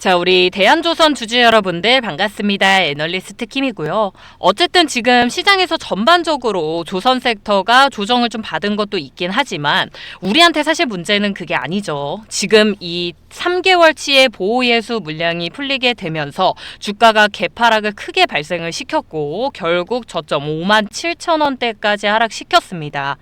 자, 우리 대한조선 주주 여러분들 반갑습니다. 애널리스트 킴이고요. 어쨌든 지금 시장에서 전반적으로 조선 섹터가 조정을 좀 받은 것도 있긴 하지만 우리한테 사실 문제는 그게 아니죠. 지금 이 3개월치의 보호예수 물량이 풀리게 되면서 주가가 개파락을 크게 발생을 시켰고 결국 저점 57,000원대까지 하락시켰습니다.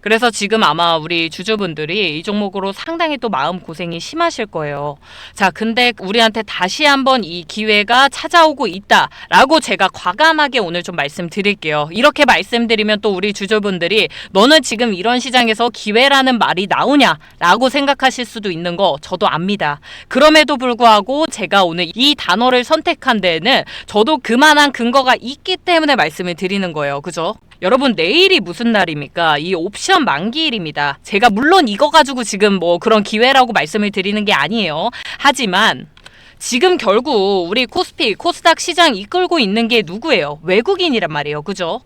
그래서 지금 아마 우리 주주분들이 이 종목으로 상당히 또 마음고생이 심하실 거예요. 자, 근데 우리한테 다시 한번 이 기회가 찾아오고 있다라고 제가 과감하게 오늘 좀 말씀드릴게요. 이렇게 말씀드리면 또 우리 주주분들이 너는 지금 이런 시장에서 기회라는 말이 나오냐라고 생각하실 수도 있는 거 저도 압니다. 그럼에도 불구하고 제가 오늘 이 단어를 선택한 데에는 저도 그만한 근거가 있기 때문에 말씀을 드리는 거예요. 그죠? 여러분, 내일이 무슨 날입니까? 이 옵션 만기일입니다. 제가 물론 이거 가지고 지금 뭐 그런 기회라고 말씀을 드리는 게 아니에요. 하지만 지금 결국 우리 코스피, 코스닥 시장 이끌고 있는 게 누구예요? 외국인이란 말이에요. 그죠?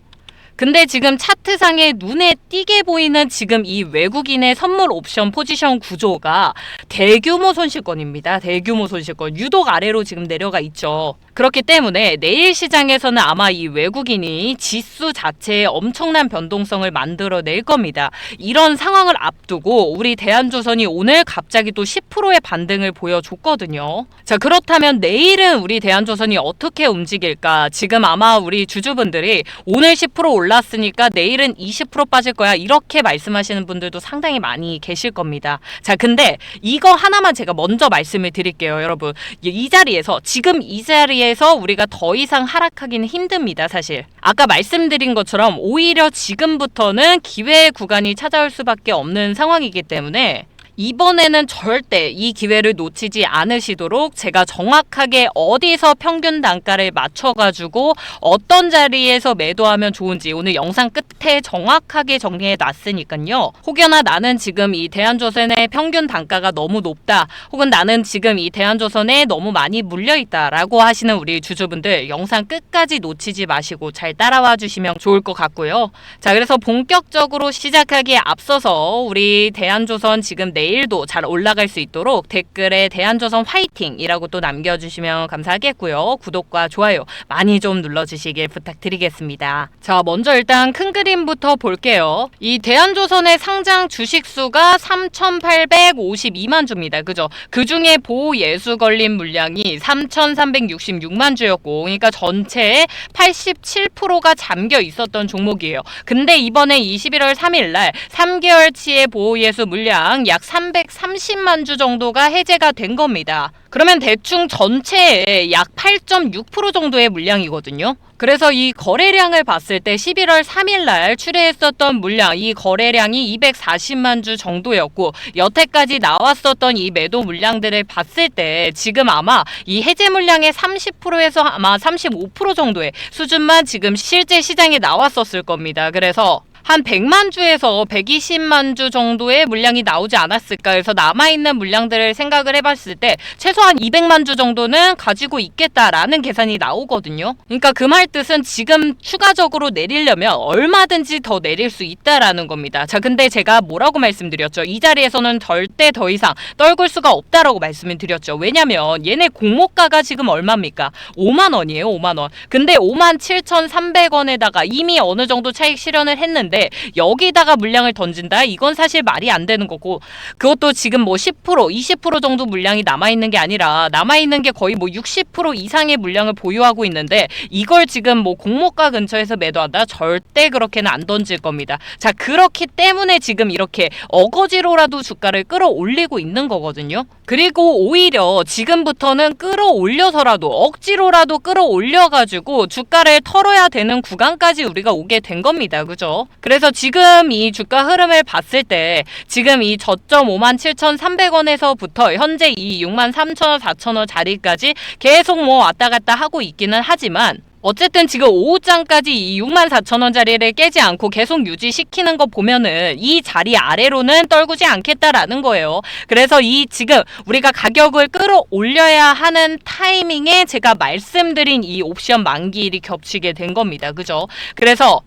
근데 지금 차트상에 눈에 띄게 보이는 지금 이 외국인의 선물 옵션 포지션 구조가 대규모 손실권입니다. 대규모 손실권. 유독 아래로 지금 내려가 있죠. 그렇기 때문에 내일 시장에서는 아마 이 외국인이 지수 자체에 엄청난 변동성을 만들어낼 겁니다. 이런 상황을 앞두고 우리 대한조선이 오늘 갑자기 또 10%의 반등을 보여줬거든요. 자, 그렇다면 내일은 우리 대한조선이 어떻게 움직일까? 지금 아마 우리 주주분들이 오늘 10% 올랐으니까 내일은 20% 빠질 거야. 이렇게 말씀하시는 분들도 상당히 많이 계실 겁니다. 자, 근데 이거 하나만 제가 먼저 말씀을 드릴게요, 여러분. 이 자리에서 지금 이 자리에서 우리가 더 이상 하락하기는 힘듭니다, 사실. 아까 말씀드린 것처럼 오히려 지금부터는 기회의 구간이 찾아올 수밖에 없는 상황이기 때문에 이번에는 절대 이 기회를 놓치지 않으시도록 제가 정확하게 어디서 평균 단가를 맞춰가지고 어떤 자리에서 매도하면 좋은지 오늘 영상 끝에 정확하게 정리해 놨으니까요. 혹여나 나는 지금 이 대한조선의 평균 단가가 너무 높다, 혹은 나는 지금 이 대한조선에 너무 많이 물려있다 라고 하시는 우리 주주분들 영상 끝까지 놓치지 마시고 잘 따라와 주시면 좋을 것 같고요. 자, 그래서 본격적으로 시작하기에 앞서서 우리 대한조선 지금 내일도 잘 올라갈 수 있도록 댓글에 대한조선 화이팅이라고 또 남겨주시면 감사하겠고요. 구독과 좋아요 많이 좀 눌러주시길 부탁드리겠습니다. 자, 먼저 일단 큰 그림부터 볼게요. 이 대한조선의 상장 주식수가 3,852만 주입니다. 그죠? 그 중에 보호예수 걸린 물량이 3,366만 주였고, 그러니까 전체의 87%가 잠겨 있었던 종목이에요. 근데 이번에 21월 3일 날 3개월치의 보호예수 물량 약 330만 주 정도가 해제가 된 겁니다. 그러면 대충 전체의 약 8.6% 정도의 물량이거든요. 그래서 이 거래량을 봤을 때 11월 3일 날 출회했었던 물량, 이 거래량이 240만 주 정도였고, 여태까지 나왔었던 이 매도 물량들을 봤을 때 지금 아마 이 해제 물량의 30%에서 아마 35% 정도의 수준만 지금 실제 시장에 나왔었을 겁니다. 그래서 한 100만 주에서 120만 주 정도의 물량이 나오지 않았을까 해서 남아있는 물량들을 생각을 해봤을 때 최소한 200만 주 정도는 가지고 있겠다라는 계산이 나오거든요. 그러니까 그 말 뜻은 지금 추가적으로 내리려면 얼마든지 더 내릴 수 있다라는 겁니다. 자, 근데 제가 뭐라고 말씀드렸죠? 이 자리에서는 절대 더 이상 떨굴 수가 없다라고 말씀을 드렸죠. 왜냐면 얘네 공모가가 지금 얼마입니까? 5만 원이에요. 5만 원. 근데 57,300원에다가 이미 어느 정도 차익 실현을 했는데 여기다가 물량을 던진다? 이건 사실 말이 안 되는 거고, 그것도 지금 뭐 10%, 20% 정도 물량이 남아있는 게 아니라 남아있는 게 거의 뭐 60% 이상의 물량을 보유하고 있는데 이걸 지금 뭐 공모가 근처에서 매도한다? 절대 그렇게는 안 던질 겁니다. 자, 그렇기 때문에 지금 이렇게 어거지로라도 주가를 끌어올리고 있는 거거든요. 그리고 오히려 지금부터는 끌어올려서라도 억지로라도 끌어올려가지고 주가를 털어야 되는 구간까지 우리가 오게 된 겁니다. 그죠? 그래서 지금 이 주가 흐름을 봤을 때 지금 이 저점 57,300원에서부터 현재 이 63,000원, 4,000원 자리까지 계속 뭐 왔다 갔다 하고 있기는 하지만 어쨌든 지금 오후장까지 이 64,000원 자리를 깨지 않고 계속 유지시키는 거 보면은 이 자리 아래로는 떨구지 않겠다라는 거예요. 그래서 이 지금 우리가 가격을 끌어올려야 하는 타이밍에 제가 말씀드린 이 옵션 만기일이 겹치게 된 겁니다. 그죠? 그래서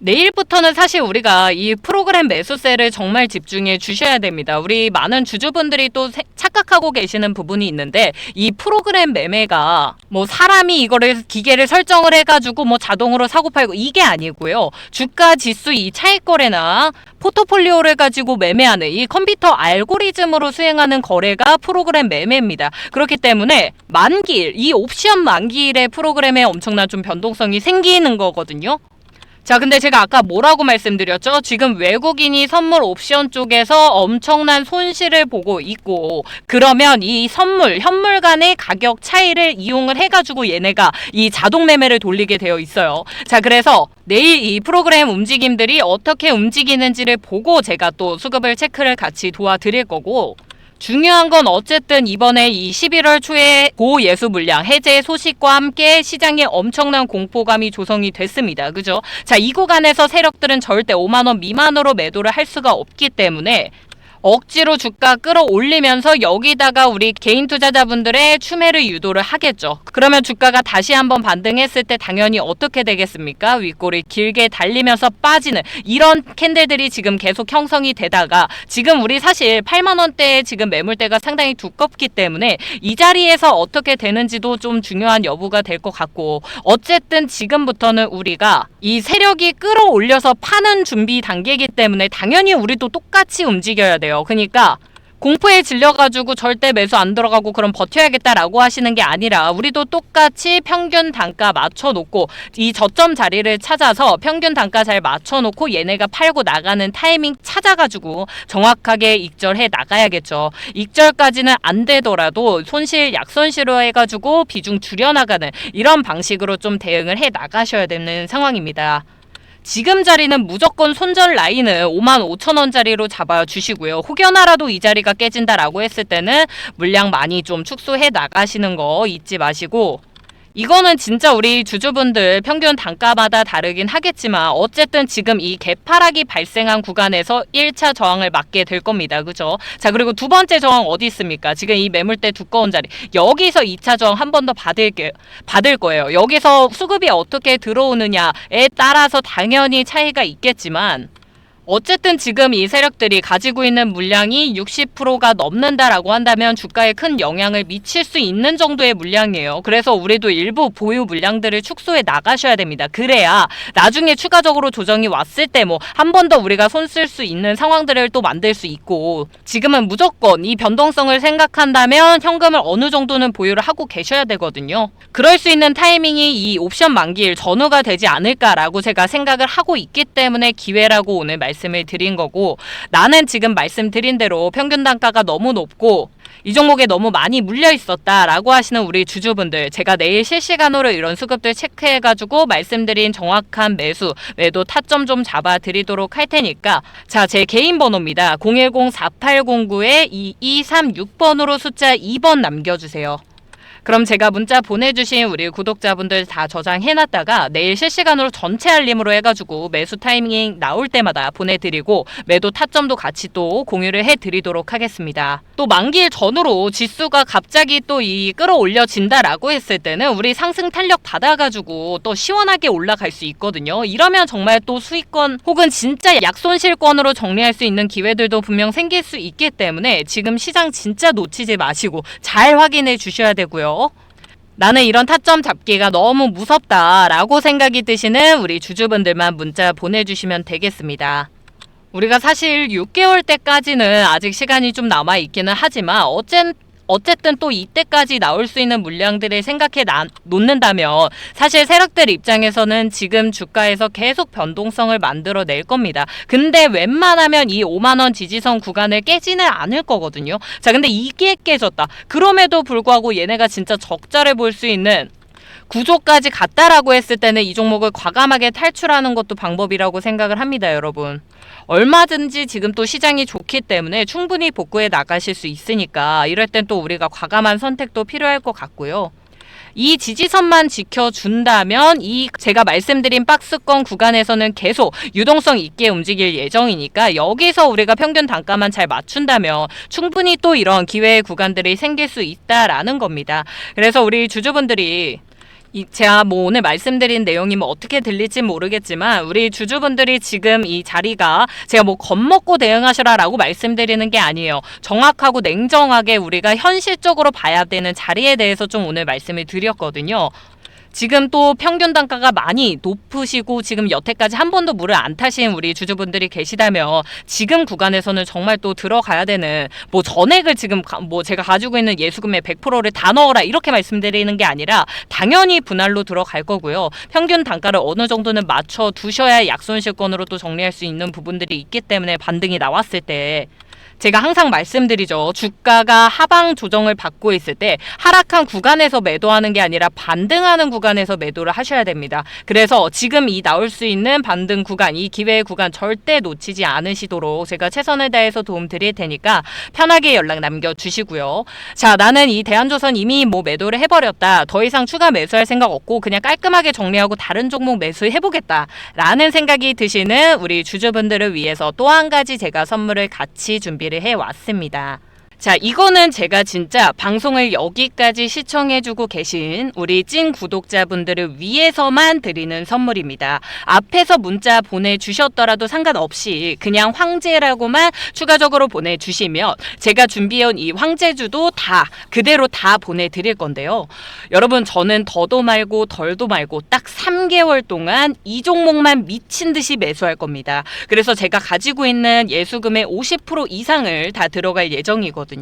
내일부터는 사실 우리가 이 프로그램 매수세를 정말 집중해 주셔야 됩니다. 우리 많은 주주분들이 또 착각하고 계시는 부분이 있는데 이 프로그램 매매가 뭐 사람이 이거를 기계를 설정을 해가지고 뭐 자동으로 사고 팔고 이게 아니고요. 주가 지수 이 차익 거래나 포트폴리오를 가지고 매매하는 이 컴퓨터 알고리즘으로 수행하는 거래가 프로그램 매매입니다. 그렇기 때문에 만기일, 이 옵션 만기일의 프로그램에 엄청난 좀 변동성이 생기는 거거든요. 자, 근데 제가 아까 뭐라고 말씀드렸죠? 지금 외국인이 선물 옵션 쪽에서 엄청난 손실을 보고 있고, 그러면 이 선물, 현물 간의 가격 차이를 이용을 해가지고 얘네가 이 자동 매매를 돌리게 되어 있어요. 자, 그래서 내일 이 프로그램 움직임들이 어떻게 움직이는지를 보고 제가 또 수급을 체크를 같이 도와드릴 거고, 중요한 건 어쨌든 이번에 이 11월 초에 고예수 물량 해제 소식과 함께 시장에 엄청난 공포감이 조성이 됐습니다. 그죠? 자, 이 구간에서 세력들은 절대 5만 원 미만으로 매도를 할 수가 없기 때문에 억지로 주가 끌어올리면서 여기다가 우리 개인 투자자분들의 추매를 유도를 하겠죠. 그러면 주가가 다시 한번 반등했을 때 당연히 어떻게 되겠습니까? 윗골이 길게 달리면서 빠지는 이런 캔들들이 지금 계속 형성이 되다가 지금 우리 사실 8만 원대에 지금 매물대가 상당히 두껍기 때문에 이 자리에서 어떻게 되는지도 좀 중요한 여부가 될 것 같고, 어쨌든 지금부터는 우리가 이 세력이 끌어올려서 파는 준비 단계이기 때문에 당연히 우리도 똑같이 움직여야 돼요. 그러니까 공포에 질려가지고 절대 매수 안 들어가고 그럼 버텨야겠다라고 하시는 게 아니라 우리도 똑같이 평균 단가 맞춰놓고 이 저점 자리를 찾아서 평균 단가 잘 맞춰놓고 얘네가 팔고 나가는 타이밍 찾아가지고 정확하게 익절해 나가야겠죠. 익절까지는 안 되더라도 손실 약손실로 해가지고 비중 줄여나가는 이런 방식으로 좀 대응을 해 나가셔야 되는 상황입니다. 지금 자리는 무조건 손절 라인을 55,000원짜리로 잡아주시고요. 혹여나라도 이 자리가 깨진다라고 했을 때는 물량 많이 좀 축소해 나가시는 거 잊지 마시고, 이거는 진짜 우리 주주분들 평균 단가마다 다르긴 하겠지만 어쨌든 지금 이 개파락이 발생한 구간에서 1차 저항을 맞게 될 겁니다. 그죠? 자, 그리고 두 번째 저항 어디 있습니까? 지금 이 매물대 두꺼운 자리. 여기서 2차 저항 한 번 더 받을 거예요. 여기서 수급이 어떻게 들어오느냐에 따라서 당연히 차이가 있겠지만 어쨌든 지금 이 세력들이 가지고 있는 물량이 60%가 넘는다라고 한다면 주가에 큰 영향을 미칠 수 있는 정도의 물량이에요. 그래서 우리도 일부 보유 물량들을 축소해 나가셔야 됩니다. 그래야 나중에 추가적으로 조정이 왔을 때 뭐 한 번 더 우리가 손 쓸 수 있는 상황들을 또 만들 수 있고, 지금은 무조건 이 변동성을 생각한다면 현금을 어느 정도는 보유를 하고 계셔야 되거든요. 그럴 수 있는 타이밍이 이 옵션 만기일 전후가 되지 않을까라고 제가 생각을 하고 있기 때문에 기회라고 오늘 말씀을 드린 거고, 나는 지금 말씀드린 대로 평균 단가가 너무 높고 이 종목에 너무 많이 물려 있었다라고 하시는 우리 주주분들, 제가 내일 실시간으로 이런 수급들 체크해가지고 말씀드린 정확한 매도 타점 좀 잡아드리도록 할 테니까, 자, 제 개인 번호입니다. 010-4809-2236번으로 숫자 2번 남겨주세요. 그럼 제가 문자 보내주신 우리 구독자분들 다 저장해놨다가 내일 실시간으로 전체 알림으로 해가지고 매수 타이밍 나올 때마다 보내드리고 매도 타점도 같이 또 공유를 해드리도록 하겠습니다. 또 만기일 전후로 지수가 갑자기 또 이 끌어올려진다라고 했을 때는 우리 상승 탄력 받아가지고 또 시원하게 올라갈 수 있거든요. 이러면 정말 또 수익권 혹은 진짜 약손실권으로 정리할 수 있는 기회들도 분명 생길 수 있기 때문에 지금 시장 진짜 놓치지 마시고 잘 확인해 주셔야 되고요. 나는 이런 타점 잡기가 너무 무섭다라고 생각이 드시는 우리 주주분들만 문자 보내주시면 되겠습니다. 우리가 사실 6개월 때까지는 아직 시간이 좀 남아있기는 하지만 어쨌든 또 이때까지 나올 수 있는 물량들을 생각해 놓는다면 사실 세력들 입장에서는 지금 주가에서 계속 변동성을 만들어낼 겁니다. 근데 웬만하면 이 5만원 지지선 구간을 깨지는 않을 거거든요. 자, 근데 이게 깨졌다. 그럼에도 불구하고 얘네가 진짜 적자를 볼 수 있는 구조까지 갔다라고 했을 때는 이 종목을 과감하게 탈출하는 것도 방법이라고 생각을 합니다, 여러분. 얼마든지 지금 또 시장이 좋기 때문에 충분히 복구해 나가실 수 있으니까 이럴 땐 또 우리가 과감한 선택도 필요할 것 같고요. 이 지지선만 지켜준다면 이 제가 말씀드린 박스권 구간에서는 계속 유동성 있게 움직일 예정이니까 여기서 우리가 평균 단가만 잘 맞춘다면 충분히 또 이런 기회의 구간들이 생길 수 있다라는 겁니다. 그래서 우리 주주분들이 제가 뭐 오늘 말씀드린 내용이 뭐 어떻게 들릴지 모르겠지만 우리 주주분들이 지금 이 자리가 제가 뭐 겁먹고 대응하시라라고 말씀드리는 게 아니에요. 정확하고 냉정하게 우리가 현실적으로 봐야 되는 자리에 대해서 좀 오늘 말씀을 드렸거든요. 지금 또 평균 단가가 많이 높으시고 지금 여태까지 한 번도 물을 안 타신 우리 주주분들이 계시다면 지금 구간에서는 정말 또 들어가야 되는 뭐 전액을 지금 뭐 제가 가지고 있는 예수금의 100%를 다 넣어라 이렇게 말씀드리는 게 아니라 당연히 분할로 들어갈 거고요. 평균 단가를 어느 정도는 맞춰 두셔야 약손실권으로 또 정리할 수 있는 부분들이 있기 때문에 반등이 나왔을 때 제가 항상 말씀드리죠. 주가가 하방 조정을 받고 있을 때 하락한 구간에서 매도하는 게 아니라 반등하는 구간에서 매도를 하셔야 됩니다. 그래서 지금 이 나올 수 있는 반등 구간, 이 기회의 구간 절대 놓치지 않으시도록 제가 최선을 다해서 도움 드릴 테니까 편하게 연락 남겨주시고요. 자, 나는 이 대한조선 이미 뭐 매도를 해버렸다. 더 이상 추가 매수할 생각 없고 그냥 깔끔하게 정리하고 다른 종목 매수해보겠다. 라는 생각이 드시는 우리 주주분들을 위해서 또 한 가지 제가 선물을 같이 준비를 해왔습니다. 자, 이거는 제가 진짜 방송을 여기까지 시청해주고 계신 우리 찐 구독자분들을 위해서만 드리는 선물입니다. 앞에서 문자 보내주셨더라도 상관없이 그냥 황제라고만 추가적으로 보내주시면 제가 준비해온 이 황제주도 다 그대로 다 보내드릴 건데요. 여러분, 저는 더도 말고 덜도 말고 딱 3개월 동안 이 종목만 미친 듯이 매수할 겁니다. 그래서 제가 가지고 있는 예수금의 50% 이상을 다 들어갈 예정이거든요.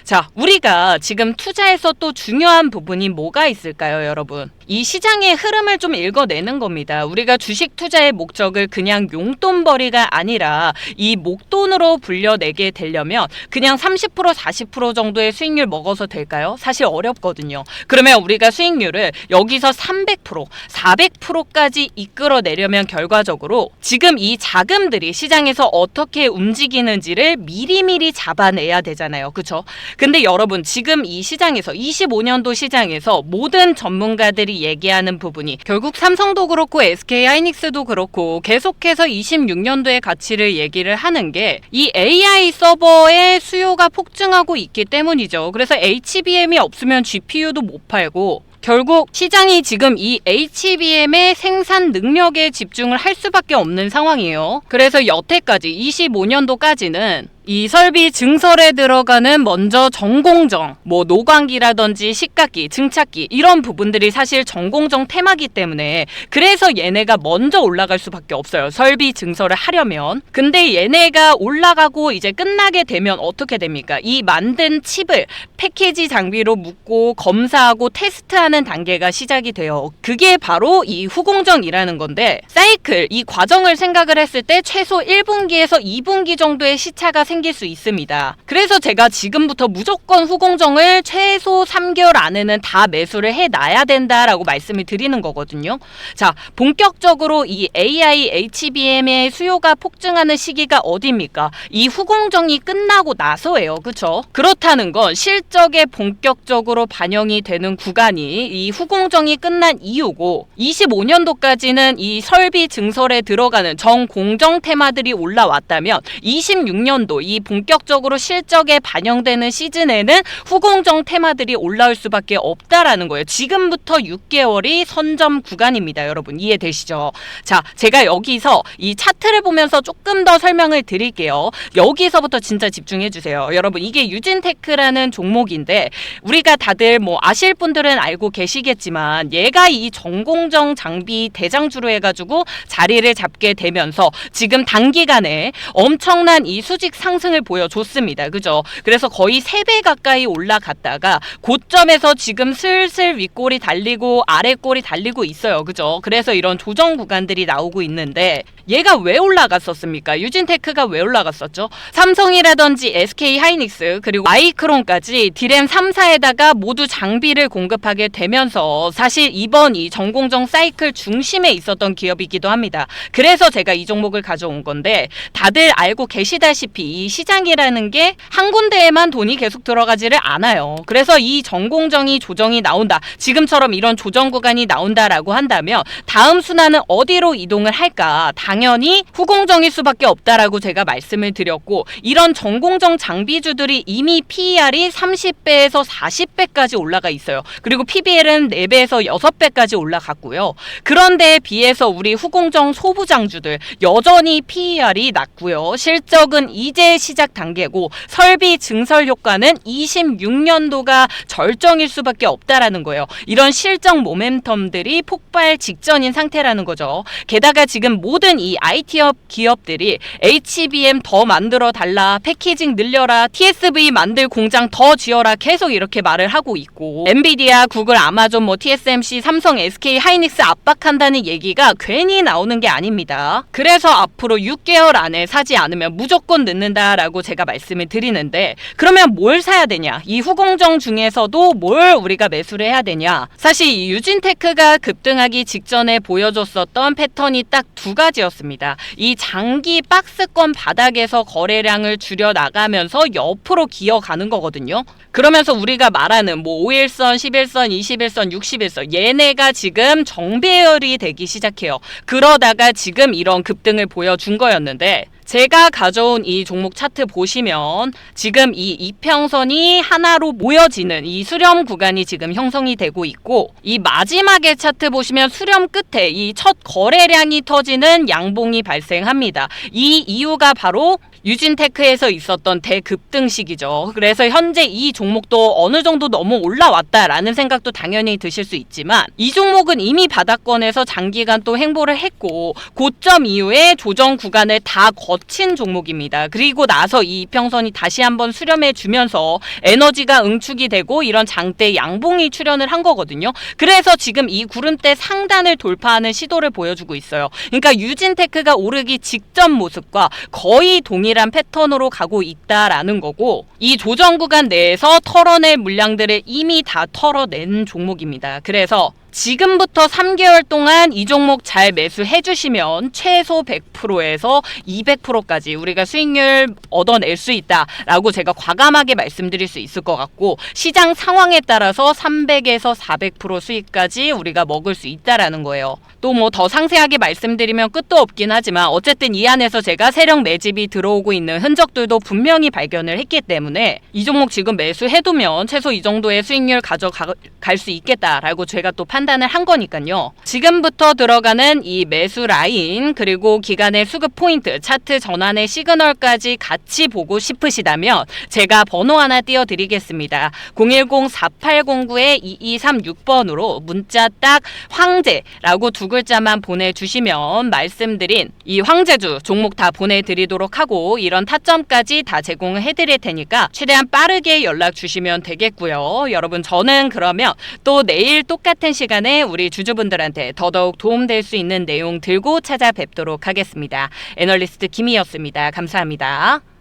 자, 우리가 지금 투자에서 또 중요한 부분이 뭐가 있을까요, 여러분? 이 시장의 흐름을 좀 읽어내는 겁니다. 우리가 주식 투자의 목적을 그냥 용돈벌이가 아니라 이 목돈으로 불려내게 되려면 그냥 30% 40% 정도의 수익률 먹어서 될까요? 사실 어렵거든요. 그러면 우리가 수익률을 여기서 300%, 400%까지 이끌어내려면 결과적으로 지금 이 자금들이 시장에서 어떻게 움직이는지를 미리미리 잡아내야 되잖아요. 그렇죠? 근데 여러분, 지금 이 시장에서 25년도 시장에서 모든 전문가들이 얘기하는 부분이 결국 삼성도 그렇고 SK하이닉스도 그렇고 계속해서 26년도의 가치를 얘기를 하는 게 이 AI 서버의 수요가 폭증하고 있기 때문이죠. 그래서 HBM이 없으면 GPU도 못 팔고 결국 시장이 지금 이 HBM의 생산 능력에 집중을 할 수밖에 없는 상황이에요. 그래서 여태까지 25년도까지는 이 설비 증설에 들어가는 먼저 전공정, 뭐 노광기라든지 식각기, 증착기 이런 부분들이 사실 전공정 테마기 때문에 그래서 얘네가 먼저 올라갈 수밖에 없어요. 설비 증설을 하려면. 근데 얘네가 올라가고 이제 끝나게 되면 어떻게 됩니까? 이 만든 칩을 패키지 장비로 묶고 검사하고 테스트하는 단계가 시작이 돼요. 그게 바로 이 후공정이라는 건데 사이클, 이 과정을 생각을 했을 때 최소 1분기에서 2분기 정도의 시차가 생길 수 있습니다. 그래서 제가 지금부터 무조건 후공정을 최소 3개월 안에는 다 매수를 해놔야 된다라고 말씀을 드리는 거거든요. 자, 본격적으로 이 AI, HBM의 수요가 폭증하는 시기가 어디입니까? 이 후공정이 끝나고 나서예요. 그렇죠? 그렇다는 건 실적에 본격적으로 반영이 되는 구간이 이 후공정이 끝난 이유고 25년도까지는 이 설비 증설에 들어가는 정공정 테마들이 올라왔다면 26년도 이 본격적으로 실적에 반영되는 시즌에는 후공정 테마들이 올라올 수밖에 없다라는 거예요. 지금부터 6개월이 선점 구간입니다. 여러분 이해되시죠? 자, 제가 여기서 이 차트를 보면서 조금 더 설명을 드릴게요. 여기서부터 진짜 집중해 주세요. 여러분, 이게 유진테크라는 종목인데 우리가 다들 뭐 아실 분들은 알고 계시겠지만 얘가 이 전공정 장비 대장주로 해가지고 자리를 잡게 되면서 지금 단기간에 엄청난 이 수직 상승을 보여줬습니다. 그죠? 그래서 거의 3배 가까이 올라갔다가 고점에서 지금 슬슬 윗골이 달리고 아랫골이 달리고 있어요. 그죠? 그래서 이런 조정 구간들이 나오고 있는데 얘가 왜 올라갔었습니까? 유진테크가 왜 올라갔었죠? 삼성이라든지 SK하이닉스 그리고 마이크론까지 디램 3사에다가 모두 장비를 공급하게 되면서 사실 이번 이 전공정 사이클 중심에 있었던 기업이기도 합니다. 그래서 제가 이 종목을 가져온 건데 다들 알고 계시다시피 이 이 시장이라는 게 한 군데에만 돈이 계속 들어가지를 않아요. 그래서 이 전공정이 조정이 나온다. 지금처럼 이런 조정 구간이 나온다라고 한다면 다음 순환은 어디로 이동을 할까? 당연히 후공정일 수밖에 없다라고 제가 말씀을 드렸고, 이런 전공정 장비주들이 이미 PER이 30배에서 40배까지 올라가 있어요. 그리고 PBR은 4배에서 6배까지 올라갔고요. 그런데 비해서 우리 후공정 소부장주들 여전히 PER이 낮고요. 실적은 이제 시작 단계고 설비 증설 효과는 26년도가 절정일 수밖에 없다라는 거예요. 이런 실적 모멘텀들이 폭발 직전인 상태라는 거죠. 게다가 지금 모든 이 IT 기업들이 HBM 더 만들어 달라, 패키징 늘려라, TSV 만들 공장 더 지어라 계속 이렇게 말을 하고 있고, 엔비디아, 구글, 아마존, TSMC, 삼성, SK 하이닉스 압박한다는 얘기가 괜히 나오는 게 아닙니다. 그래서 앞으로 6개월 안에 사지 않으면 무조건 늦는다라고 제가 말씀을 드리는데, 그러면 뭘 사야 되냐? 이 후공정 중에서도 뭘 우리가 매수를 해야 되냐? 사실 이 유진테크가 급등하기 직전에 보여줬었던 패턴이 딱 두 가지였습니다. 이 장기 박스권 바닥에서 거래량을 줄여 나가면서 옆으로 기어가는 거거든요. 그러면서 우리가 말하는 5일선, 11선, 21선, 60일선 얘네가 지금 정배열이 되기 시작해요. 그러다가 지금 이런 급등을 보여준 거였는데, 제가 가져온 이 종목 차트 보시면 지금 이 이평선이 하나로 모여지는 이 수렴 구간이 지금 형성이 되고 있고, 이 마지막에 차트 보시면 수렴 끝에 이 첫 거래량이 터지는 양봉이 발생합니다. 이 이유가 바로 유진테크에서 있었던 대급등식이죠. 그래서 현재 이 종목도 어느 정도 너무 올라왔다라는 생각도 당연히 드실 수 있지만, 이 종목은 이미 바닥권에서 장기간 또 횡보를 했고 고점 이후에 조정 구간을 다 거친 종목입니다. 그리고 나서 이 이평선이 다시 한번 수렴해 주면서 에너지가 응축이 되고 이런 장대 양봉이 출현을 한 거거든요. 그래서 지금 이 구름대 상단을 돌파하는 시도를 보여주고 있어요. 그러니까 유진테크가 오르기 직전 모습과 거의 동일한 패턴으로 가고 있다라는 거고, 이 조정 구간 내에서 털어낼 물량들을 이미 다 털어낸 종목입니다. 그래서 지금부터 3개월 동안 이 종목 잘 매수해 주시면 최소 100%에서 200%까지 우리가 수익률 얻어낼 수 있다라고 제가 과감하게 말씀드릴 수 있을 것 같고, 시장 상황에 따라서 300에서 400% 수익까지 우리가 먹을 수 있다라는 거예요. 또 뭐 더 상세하게 말씀드리면 끝도 없긴 하지만 어쨌든 이 안에서 제가 세력 매집이 들어오고 있는 흔적들도 분명히 발견을 했기 때문에 이 종목 지금 매수해두면 최소 이 정도의 수익률 가져갈 수 있겠다라고 제가 또 판단을 한 거니까요. 지금부터 들어가는 이 매수 라인, 그리고 기간의 수급 포인트, 차트 전환의 시그널까지 같이 보고 싶으시다면 제가 번호 하나 띄워드리겠습니다. 010-4809-2236번으로 문자 딱 황제라고 두 글자만 보내주시면 말씀드린 이 황제주 종목 다 보내드리도록 하고, 이런 타점까지 다 제공을 해드릴 테니까 최대한 빠르게 연락 주시면 되겠고요. 여러분, 저는 그러면 또 내일 똑같은 시간에 우리 주주분들한테 더더욱 도움될 수 있는 내용 들고 찾아뵙도록 하겠습니다. 애널리스트 김희였습니다. 감사합니다.